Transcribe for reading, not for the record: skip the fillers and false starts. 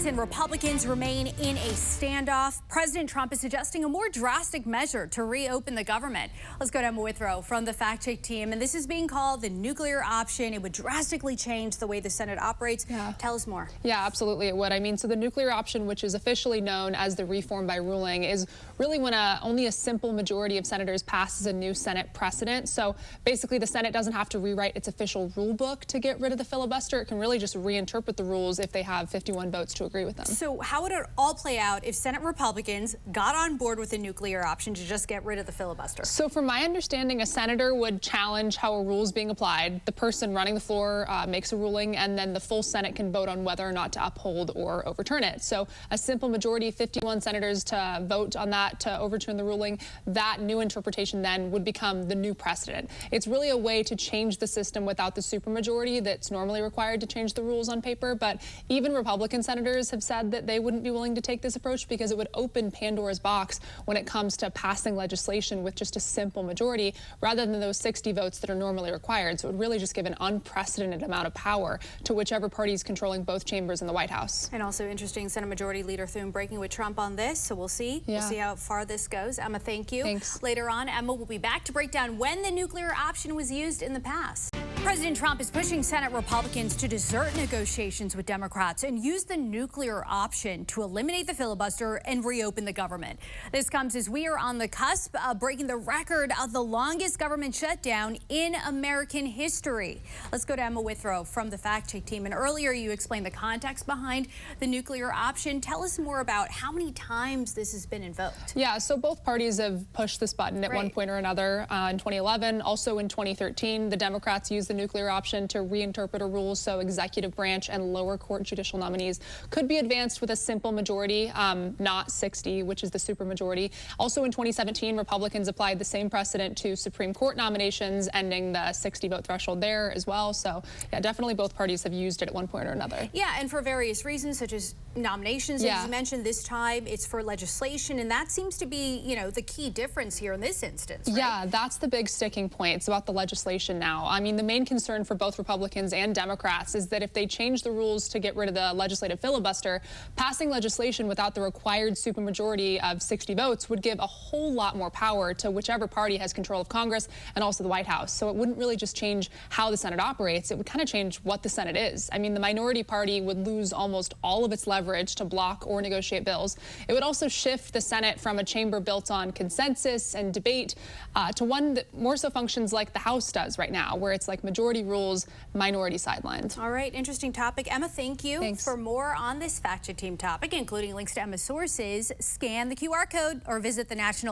Democrats and Republicans remain in a standoff. President Trump is suggesting a more drastic measure to reopen the government. Let's go to Emma Withrow from the Fact Check team. And this is being called the nuclear option. It would drastically change the way the Senate operates. Yeah. Tell us more. Yeah, absolutely it would. I mean, so the nuclear option, which is officially known as the reform by ruling, is really when only a simple majority of senators passes a new Senate precedent. So basically the Senate doesn't have to rewrite its official rule book to get rid of the filibuster. It can really just reinterpret the rules if they have 51 votes to agree with them. So how would it all play out if Senate Republicans got on board with the nuclear option to just get rid of the filibuster? So from my understanding, a senator would challenge how a rule is being applied. The person running the floor makes a ruling, and then the full Senate can vote on whether or not to uphold or overturn it. So a simple majority, 51 senators to vote on that to overturn the ruling, that new interpretation then would become the new precedent. It's really a way to change the system without the supermajority that's normally required to change the rules on paper. But even Republican senators have said that they wouldn't be willing to take this approach because it would open Pandora's box when it comes to passing legislation with just a simple majority rather than those 60 votes that are normally required. So it would really just give an unprecedented amount of power to whichever party is controlling both chambers in the White House. And also interesting, Senate Majority Leader Thune breaking with Trump on this, so we'll see. Yeah. We'll see how far this goes. Emma, thank you. Thanks. Later on, Emma will be back to break down when the nuclear option was used in the past. President Trump is pushing Senate Republicans to desert negotiations with Democrats and use the nuclear option to eliminate the filibuster and reopen the government. This comes as we are on the cusp of breaking the record of the longest government shutdown in American history. Let's go to Emma Withrow from the Fact Check team. And earlier you explained the context behind the nuclear option. Tell us more about how many times this has been invoked. Yeah, so both parties have pushed this button at one point or another. In 2011, also in 2013, the Democrats used the nuclear option to reinterpret a rule so executive branch and lower court judicial nominees could be advanced with a simple majority, not 60, which is the supermajority. Also in 2017, Republicans applied the same precedent to Supreme Court nominations, ending the 60-vote threshold there as well. So yeah, definitely both parties have used it at one point or another. Yeah, and for various reasons, such as nominations, as you mentioned. This time it's for legislation, and that seems to be, you know, the key difference here in this instance, right? Yeah, that's the big sticking point. It's about the legislation now. I mean, the main concern for both Republicans and Democrats is that if they change the rules to get rid of the legislative filibuster, passing legislation without the required supermajority of 60 votes would give a whole lot more power to whichever party has control of Congress and also the White House. So it wouldn't really just change how the Senate operates. It would kind of change what the Senate is. I mean, the minority party would lose almost all of its leverage to block or negotiate bills. It would also shift the Senate from a chamber built on consensus and debate to one that more so functions like the House does right now, where it's like majority rules, minority sidelines. All right, interesting topic. Emma, thank you. Thanks. For more on this Fact Check team topic, including links to Emma's sources, scan the QR code or visit the National